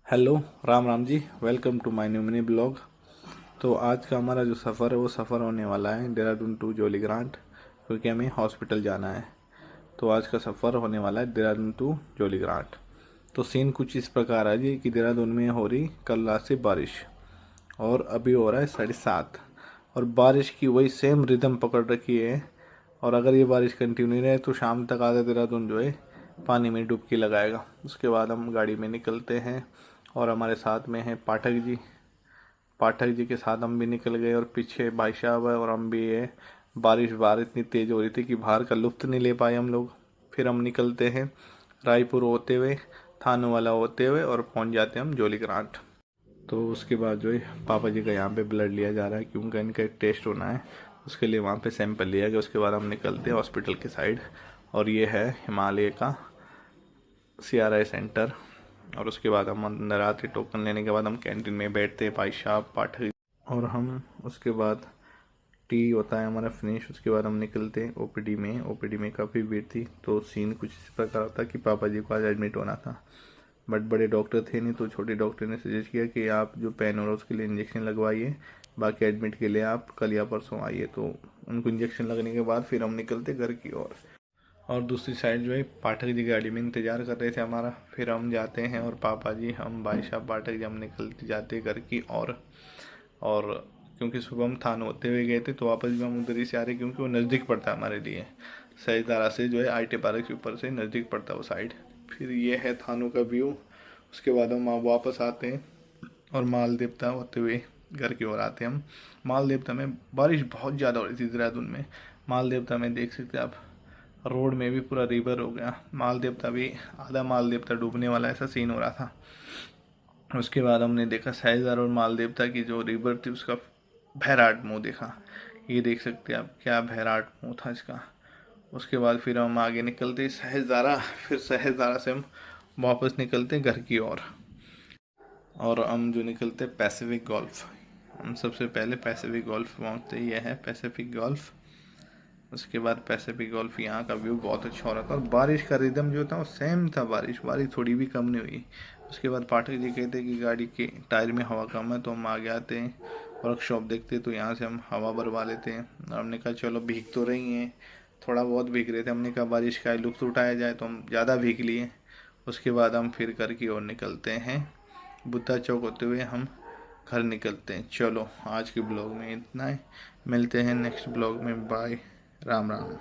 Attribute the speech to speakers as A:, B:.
A: Hello, Ram Ram ji. Welcome to my new mini blog. तो आज का हमारा जो सफ़र है वो सफ़र होने वाला है देहरादून टू जोलीग्रांट, क्योंकि हमें हॉस्पिटल जाना है। तो आज का सफ़र होने वाला है देहरादून टू जोलीग्रांट। तो सीन कुछ इस प्रकार है जी कि देहरादून में हो रही कल रात से बारिश, और अभी हो रहा है 7:30, और बारिश की वही सेम रिदम पकड़ रखी है। और अगर ये बारिश कंटिन्यू रहे तो शाम तक आधा देहरादून जो है पानी में डुबकी लगाएगा। उसके बाद हम गाड़ी में निकलते हैं, और हमारे साथ में है पाठक जी के साथ हम भी निकल गए, और पीछे भाई साहब है और हम भी है। बारिश बाहर इतनी तेज़ हो रही थी कि बाहर का लुत्फ़ नहीं ले पाए हम लोग। फिर हम निकलते हैं रायपुर होते हुए, थानों वाला होते हुए, और पहुंच जाते हैं हम जोलीग्रांट। तो उसके बाद जो है पापा जी का यहाँ पे ब्लड लिया जा रहा है, क्योंकि इनका एक टेस्ट होना है। उसके लिए वहाँ पे सैंपल लिया गया। उसके बाद हम निकलते हैं हॉस्पिटल के साइड, और ये है हिमालय का CRI सेंटर। और उसके बाद हम अंदर आते, टोकन लेने के बाद हम कैंटीन में बैठते, भाई साहब पाठक और हम। उसके बाद टी होता है हमारा फिनिश। उसके बाद हम निकलते हैं ओपीडी में काफ़ी भीड़ थी। तो सीन कुछ इस प्रकार था कि पापा जी को आज एडमिट होना था, बट बड़े डॉक्टर थे नहीं, तो छोटे डॉक्टर ने सजेस्ट किया कि आप जो पेन हो रहा है उसके लिए इंजेक्शन लगवाइए, बाकी एडमिट के लिए आप कल या परसों आइए। तो उनको इंजेक्शन लगने के बाद फिर हम निकलते घर की ओर। और दूसरी साइड जो है पाठक जी गाड़ी में इंतज़ार कर रहे थे हमारा। फिर हम जाते हैं, और पापा जी, हम, भाई साहब, पाठक जी, हम निकलते जाते घर की और क्योंकि सुबह हम थान होते हुए गए थे, तो वापस भी हम उधर ही से आ रहे, क्योंकि वो नज़दीक पड़ता है हमारे लिए। सहीदारा से जो है IT पार्क के ऊपर से नज़दीक पड़ता है वो साइड। फिर ये है थानों का व्यू। उसके बाद हम वापस आते हैं, और माल देवता होते हुए घर की ओर आते हैं हम। माल देवता में बारिश बहुत ज़्यादा हो रही थी देहरादून में। माल देवता में देख सकते हैं आप, रोड में भी पूरा रिवर हो गया। माल देवता भी, आधा माल देवता डूबने वाला ऐसा सीन हो रहा था। उसके बाद हमने देखा सहजदार और माल देवता की जो रिवर थी उसका भैराट मुंह देखा। ये देख सकते हैं आप, क्या भैराट मुंह था इसका। उसके बाद फिर हम आगे निकलते सहजदारा। फिर सहजदारा से हम वापस निकलते घर की ओर, और हम जो निकलते पैसिफिक गोल्फ। हम सबसे पहले पैसिफिक गोल्फ पहुँचते, यह है पैसिफिक गोल्फ। उसके बाद पैसिफिक गोल्फ, यहाँ का व्यू बहुत अच्छा हो रहा था, और बारिश का रिदम जो था वो सेम था। बारिश थोड़ी भी कम नहीं हुई। उसके बाद पाठक जी कहते कि गाड़ी के टायर में हवा कम है, तो हम आगे आते हैं वर्कशॉप देखते, तो यहाँ से हम हवा भरवा लेते हैं। और हमने कहा चलो भीग तो रही हैं, थोड़ा बहुत भीग रहे थे, हमने कहा बारिश का लुत्फ़ उठाया जाए, तो हम ज़्यादा भीग लिए। उसके बाद हम फिर घर की ओर निकलते हैं, बुद्धा चौक होते हुए हम घर निकलते हैं। चलो आज के ब्लॉग में इतना ही, मिलते हैं नेक्स्ट ब्लॉग में। बाय, राम राम।